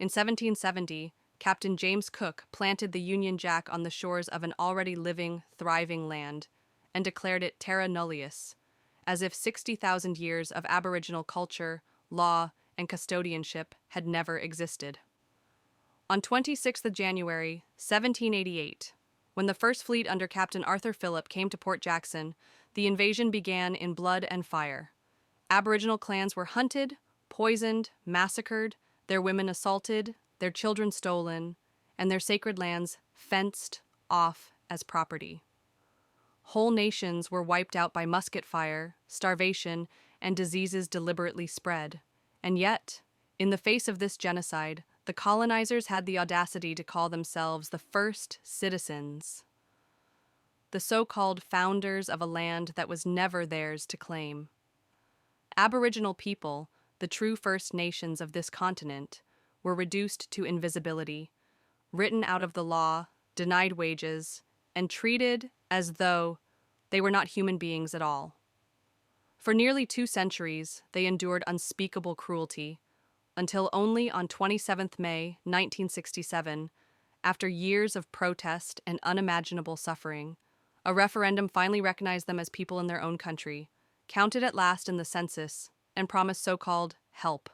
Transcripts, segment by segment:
In 1770, Captain James Cook planted the Union Jack on the shores of an already living, thriving land and declared it terra nullius, as if 60,000 years of Aboriginal culture, law, and custodianship had never existed. On 26th of January, 1788, when the first fleet under Captain Arthur Phillip came to Port Jackson, the invasion began in blood and fire. Aboriginal clans were hunted, poisoned, massacred, their women assaulted, their children stolen, and their sacred lands fenced off as property. Whole nations were wiped out by musket fire, starvation, and diseases deliberately spread. And yet, in the face of this genocide, the colonizers had the audacity to call themselves the first citizens, the so-called founders of a land that was never theirs to claim. Aboriginal people, the true First Nations of this continent, were reduced to invisibility, written out of the law, denied wages, and treated as though they were not human beings at all. For nearly 2 centuries, they endured unspeakable cruelty, until only on 27th May 1967, after years of protest and unimaginable suffering, a referendum finally recognized them as people in their own country, counted at last in the census, and promised so-called help.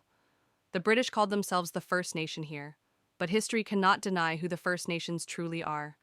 The British called themselves the First Nation here, but history cannot deny who the First Nations truly are.